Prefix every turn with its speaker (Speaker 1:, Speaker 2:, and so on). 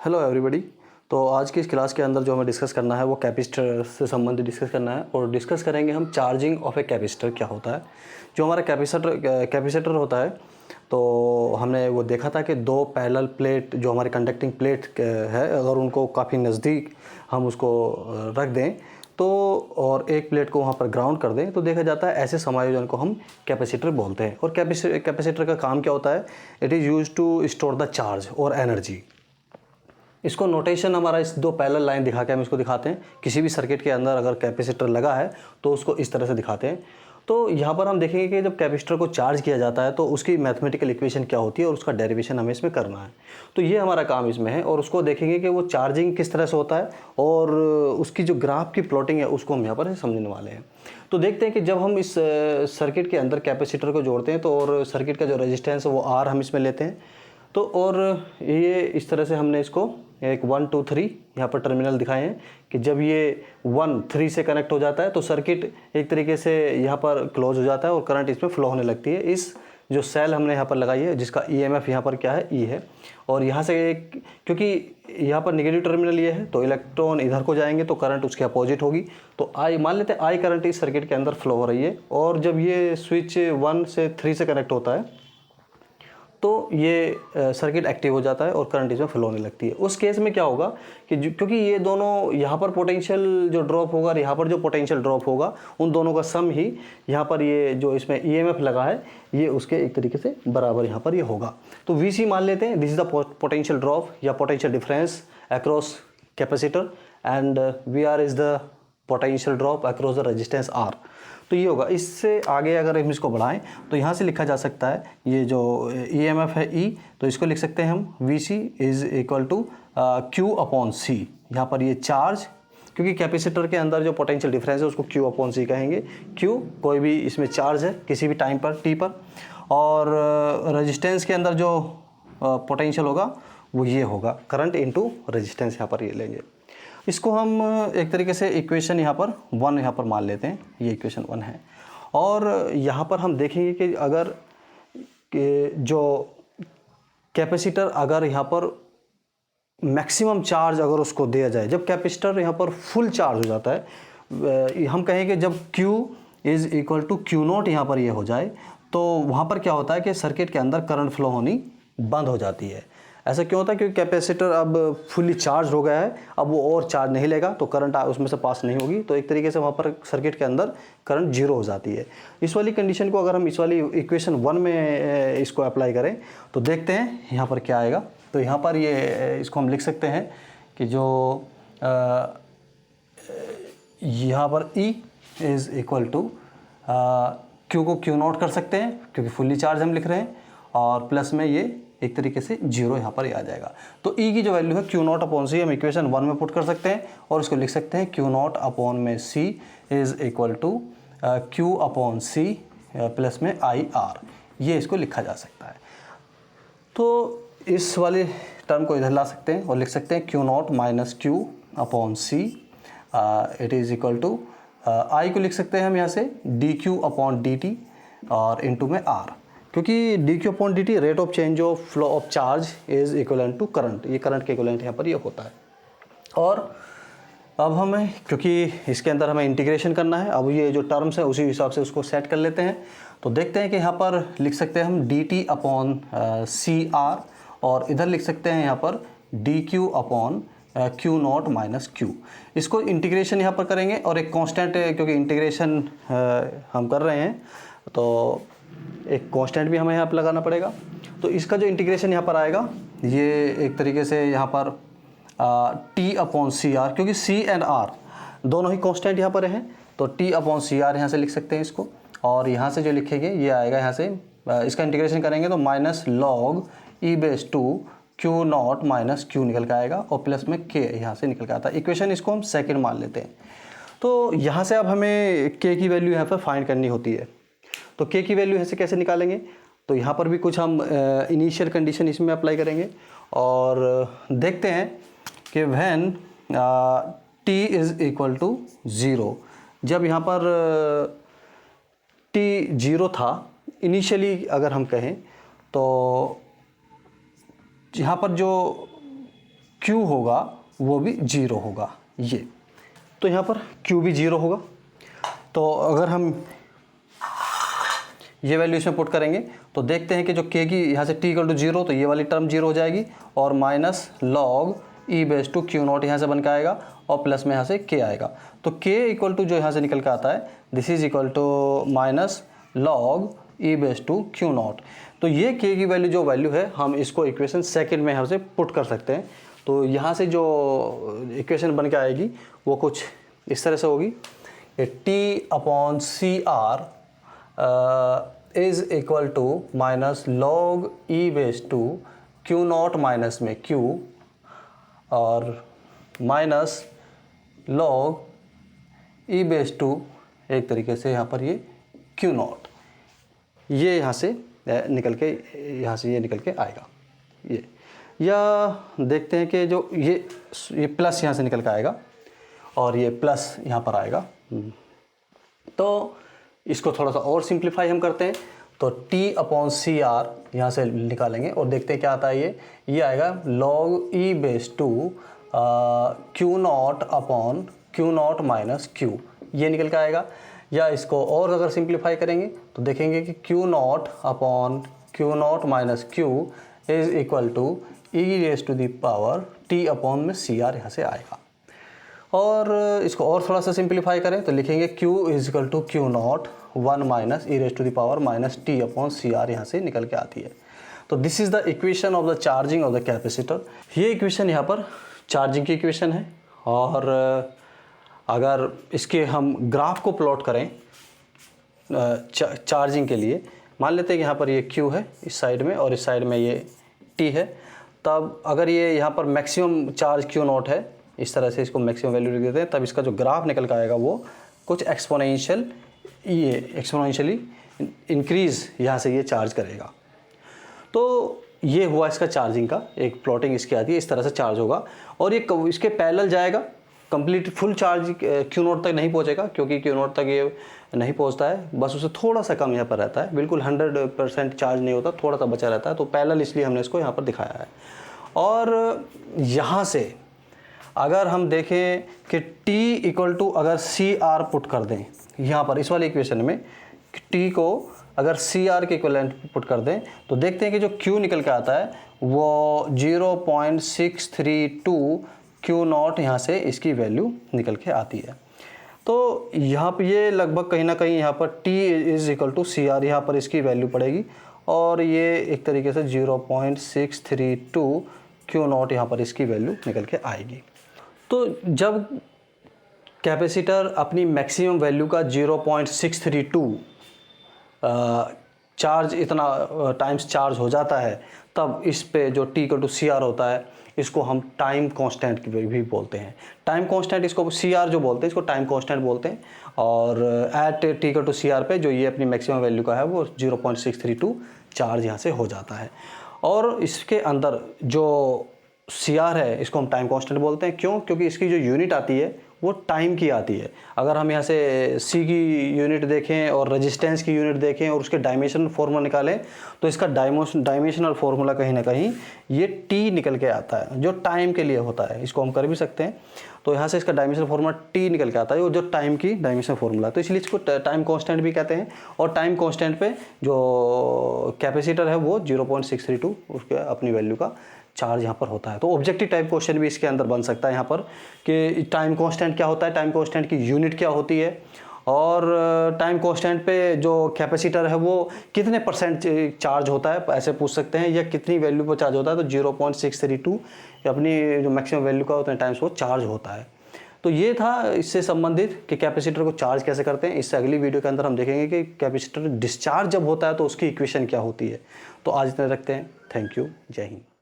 Speaker 1: Hello everybody. तो आज की इस क्लास के अंदर जो हमें डिस्कस करना है वो कैपेसिटर से संबंधित डिस्कस करना है और डिस्कस करेंगे हम चार्जिंग ऑफ ए कैपेसिटर क्या होता है। जो हमारा कैपेसिटर होता है तो हमने वो देखा था कि दो पैरेलल प्लेट जो हमारे कंडक्टिंग प्लेट है, अगर उनको काफ़ी नज़दीक हम उसको रख दें तो और एक प्लेट को वहाँ पर ग्राउंड कर दें तो देखा जाता है ऐसे समायोजन को हम कैपेसिटर बोलते हैं। और कैपेसिटर का काम क्या होता है? It is use to store the charge और एनर्जी। इसको नोटेशन हमारा इस दो पैरेलल लाइन दिखा के हम इसको दिखाते हैं। किसी भी सर्किट के अंदर अगर कैपेसिटर लगा है तो उसको इस तरह से दिखाते हैं। तो यहाँ पर हम देखेंगे कि जब कैपेसिटर को चार्ज किया जाता है तो उसकी मैथमेटिकल इक्वेशन क्या होती है और उसका डेरिवेशन हमें इसमें करना है। तो ये हमारा काम इसमें है और उसको देखेंगे कि वो चार्जिंग किस तरह से होता है और उसकी जो ग्राफ की प्लॉटिंग है उसको हम यहाँ पर समझने वाले हैं। तो देखते हैं कि जब हम इस सर्किट के अंदर कैपेसिटर को जोड़ते हैं तो और सर्किट का जो रेजिस्टेंस है वो आर हम इसमें लेते हैं। तो और ये इस तरह से हमने इसको एक 1 2 3 यहाँ पर टर्मिनल दिखाए हैं कि जब ये 1 3 से कनेक्ट हो जाता है तो सर्किट एक तरीके से यहाँ पर क्लोज हो जाता है और करंट इसमें फ्लो होने लगती है। इस जो सेल हमने यहाँ पर लगाई है जिसका ईएमएफ यहाँ पर क्या है, ई है। और यहाँ से क्योंकि यहाँ पर नेगेटिव टर्मिनल ये है तो इलेक्ट्रॉन इधर को जाएंगे तो करंट उसके अपोजिट होगी। तो आई मान लेते हैं आई करंट इस सर्किट के अंदर फ्लो हो रही है और जब ये स्विच 1 से 3 से कनेक्ट होता है तो ये सर्किट एक्टिव हो जाता है और करंट इसमें फ्लो होने लगती है। उस केस में क्या होगा कि क्योंकि ये दोनों यहाँ पर पोटेंशियल जो ड्रॉप होगा और यहाँ पर जो पोटेंशियल ड्रॉप होगा उन दोनों का सम ही यहाँ पर ये जो इसमें ईएमएफ लगा है ये उसके एक तरीके से बराबर यहाँ पर ये होगा। तो वीसी मान लेते हैं, this is the potential drop या potential difference across capacitor and V R is the potential drop across the resistance R. तो ये होगा। इससे आगे अगर हम इसको बढ़ाएं तो यहाँ से लिखा जा सकता है ये जो ईएमएफ है ई, तो इसको लिख सकते हैं हम V C is equal to Q upon C. यहाँ पर ये चार्ज, क्योंकि कैपेसिटर के अंदर जो पोटेंशियल डिफरेंस है उसको क्यू अपॉन सी कहेंगे। क्यू कोई भी इसमें चार्ज है किसी भी टाइम पर टी पर, और रेजिस्टेंस के अंदर जो पोटेंशियल होगा वो ये होगा करंट इनटू रेजिस्टेंस, यहाँ पर ये लेंगे। इसको हम एक तरीके से इक्वेशन यहाँ पर 1 यहाँ पर मान लेते हैं, ये इक्वेशन 1 है। और यहाँ पर हम देखेंगे कि अगर जो कैपेसिटर अगर यहाँ पर मैक्सिमम चार्ज अगर उसको दिया जाए, जब कैपेसिटर यहाँ पर फुल चार्ज हो जाता है, हम कहेंगे जब Q is equal to Q naught यहाँ पर ये हो जाए तो वहाँ पर क्या होता है कि सर्किट के अंदर करंट फ्लो होनी बंद हो जाती है। ऐसा क्यों होता है? क्योंकि कैपेसिटर अब फुली चार्ज हो गया है, अब वो और चार्ज नहीं लेगा तो करंट उसमें से पास नहीं होगी, तो एक तरीके से वहाँ पर सर्किट के अंदर करंट जीरो हो जाती है। इस वाली कंडीशन को अगर हम इस वाली इक्वेशन 1 में इसको अप्लाई करें तो देखते हैं यहाँ पर क्या आएगा। तो यहाँ पर ये इसको हम लिख सकते हैं कि जो यहाँ पर E is equal to Q को क्यू नॉट कर सकते हैं क्योंकि फुली चार्ज हम लिख रहे हैं, और प्लस में ये एक तरीके से जीरो यहाँ पर आ जाएगा। तो ई की जो वैल्यू है क्यू नॉट अपॉन सी हम इक्वेशन 1 में पुट कर सकते हैं और इसको लिख सकते हैं क्यू नॉट अपॉन में C is equal to Q upon C plus में आई आर, ये इसको लिखा जा सकता है। तो इस वाले टर्म को इधर ला सकते हैं और लिख सकते हैं Q not minus Q upon C it is equal to I को लिख सकते हैं हम यहाँ से D Q upon D T और इनटू में आर, क्योंकि D Q upon D T rate of change of flow of charge is equivalent to current, ये करंट के इक्वलेंट यहाँ पर ये होता है। और अब हमें क्योंकि इसके अंदर हमें इंटीग्रेशन करना है, अब ये जो टर्म्स है उसी हिसाब से उसको सेट कर लेते हैं। तो देखते हैं कि यहाँ पर लिख सकते हैं हम D T upon C R और इधर लिख सकते हैं यहाँ पर D Q upon Q not minus Q. इसको इंटीग्रेशन यहाँ पर करेंगे और एक कांस्टेंट, क्योंकि इंटीग्रेशन हम कर रहे हैं तो एक कांस्टेंट भी हमें यहाँ पर लगाना पड़ेगा। तो इसका जो इंटीग्रेशन यहाँ पर आएगा ये एक तरीके से यहाँ पर टी अपॉन सी आर, क्योंकि सी एंड आर दोनों ही कांस्टेंट यहाँ पर हैं तो टी अपॉन सी आर यहाँ से लिख सकते हैं इसको, और यहाँ से जो लिखेंगे ये आएगा यहाँ से इसका इंटीग्रेशन करेंगे तो minus log E base to Q not minus Q निकल के आएगा और प्लस में के यहाँ से निकल के आता है। इक्वेशन इसको हम सेकंड मान लेते हैं। तो यहाँ से अब हमें के की वैल्यू यहाँ पर फाइंड करनी होती है। तो के की वैल्यू ऐसे कैसे निकालेंगे? तो यहाँ पर भी कुछ हम इनिशियल कंडीशन इसमें अप्लाई करेंगे और देखते हैं कि when T is equal to zero, जब यहाँ पर टी ज़ीरो था इनिशियली अगर हम कहें तो यहाँ पर जो Q होगा वो भी 0 होगा ये। तो यहाँ पर Q भी 0 होगा। तो अगर हम ये वैल्यू इसमें पुट करेंगे तो देखते हैं कि जो K की यहाँ से t = 0 तो ये वाली टर्म 0 हो जाएगी और माइनस log e/Q0 यहाँ से बन के आएगा और प्लस में यहाँ से K आएगा। तो K = जो यहाँ से निकल के आता है this is equal to minus log e/Q0। तो ये K की वैल्यू जो वैल्यू है हम इसको इक्वेशन सेकंड में यहाँ से पुट कर सकते हैं। तो यहाँ से जो इक्वेशन बन के आएगी वो कुछ इस तरह से होगी, T/CR is equal to minus log e/Q0 minus में Q और माइनस log e/, एक तरीके से यहाँ पर ये Q0, ये यहाँ से निकल के ये निकल के आएगा ये। या देखते हैं कि जो ये प्लस यहाँ से निकल के आएगा और ये प्लस यहाँ पर आएगा। तो इसको थोड़ा सा और सिंप्लीफाई हम करते हैं तो T/CR यहाँ से निकालेंगे और देखते हैं क्या आता है। ये आएगा log e/, Q0 minus Q, ये निकल के आएगा। या इसको और अगर सिंप्लीफाई करेंगे तो देखेंगे कि Q0 minus Q is equal to e/T/CR यहाँ से आएगा। और इसको और थोड़ा सा सिंप्लीफाई करें तो लिखेंगे Q is equal to Q0 1 minus e/T/CR यहाँ से निकल के आती है। तो this is the equation of the charging of the capacitor. ये इक्वेशन यहाँ पर चार्जिंग की इक्वेशन है। और अगर इसके हम ग्राफ को प्लॉट करें चार्जिंग के लिए, मान लेते हैं कि यहाँ पर ये Q है इस साइड में और इस साइड में ये T है, तब अगर ये यहाँ पर मैक्सिमम चार्ज Q0 है, इस तरह से इसको मैक्सिमम वैल्यू लिख देते हैं, तब इसका जो ग्राफ निकल कर आएगा वो कुछ एक्सपोनेंशियली इंक्रीज़ यहाँ से ये चार्ज करेगा। तो ये हुआ इसका चार्जिंग का एक प्लॉटिंग इसकी आती है, इस तरह से चार्ज होगा और ये इसके पैरेलल जाएगा। कंप्लीट फुल चार्ज Q0 तक नहीं पहुँचेगा क्योंकि Q0 तक ये नहीं पहुँचता है, बस उसे थोड़ा सा कम यहाँ पर रहता है, बिल्कुल 100% चार्ज नहीं होता, थोड़ा सा बचा रहता है। तो पैरेलल इसलिए हमने इसको यहाँ पर दिखाया है। और यहाँ से अगर हम देखें कि T = अगर CR पुट कर दें यहाँ पर इस वाली इक्वेशन में, T को अगर CR के इक्विवेलेंट पुट कर दें तो देखते हैं कि जो Q निकल के आता है वो 0.632 Q0 यहाँ से इसकी वैल्यू निकल के आती है। तो यहाँ पर ये लगभग कहीं ना कहीं यहाँ पर T is equal to CR यहाँ पर इसकी वैल्यू पड़ेगी और ये एक तरीके से 0.632 Q0 यहाँ पर इसकी वैल्यू निकल के आएगी। तो जब कैपेसिटर अपनी मैक्सिमम वैल्यू का 0.632 चार्ज इतना टाइम्स चार्ज हो जाता है, तब इस पे जो T = CR होता है इसको हम टाइम कांस्टेंट भी बोलते हैं। टाइम कांस्टेंट इसको CR जो बोलते हैं इसको टाइम कांस्टेंट बोलते हैं। और एट T = CR पे जो ये अपनी मैक्सिमम वैल्यू का है वो 0.632 चार्ज यहाँ से हो जाता है। और इसके अंदर जो CR है इसको हम टाइम कांस्टेंट बोलते हैं। क्यों? क्योंकि इसकी जो यूनिट आती है वो टाइम की आती है। अगर हम यहाँ से C की यूनिट देखें और रेजिस्टेंस की यूनिट देखें और उसके डायमेंशनल फार्मूला निकालें तो इसका डायमेंशनल फार्मूला कहीं ना कहीं ये T निकल के आता है जो टाइम के लिए होता है। इसको हम कर भी सकते हैं। तो यहाँ से इसका डायमेंशनल फार्मूला T निकल के आता है, वो जो टाइम की डायमेंशनल फार्मूला, तो इसलिए इसको टाइम कांस्टेंट भी कहते हैं। और टाइम कांस्टेंट पे जो कैपेसिटर है वो 0.632 उसके अपनी वैल्यू का चार्ज यहाँ पर होता है। तो ऑब्जेक्टिव टाइप क्वेश्चन भी इसके अंदर बन सकता है यहाँ पर कि टाइम कांस्टेंट क्या होता है, टाइम कांस्टेंट की यूनिट क्या होती है और टाइम कांस्टेंट पे जो कैपेसिटर है वो कितने % चार्ज होता है, ऐसे पूछ सकते हैं। या कितनी वैल्यू पर चार्ज होता है, तो 0.632 अपनी जो मैक्सिमम वैल्यू का उतने टाइम्स वो चार्ज होता है। तो ये था इससे संबंधित कि कैपेसिटर को चार्ज कैसे करते हैं। इससे अगली वीडियो के अंदर हम देखेंगे कि कैपेसिटर डिस्चार्ज जब होता है तो उसकी इक्वेशन क्या होती है। तो आज इतना रखते हैं। Thank you. जय हिंद।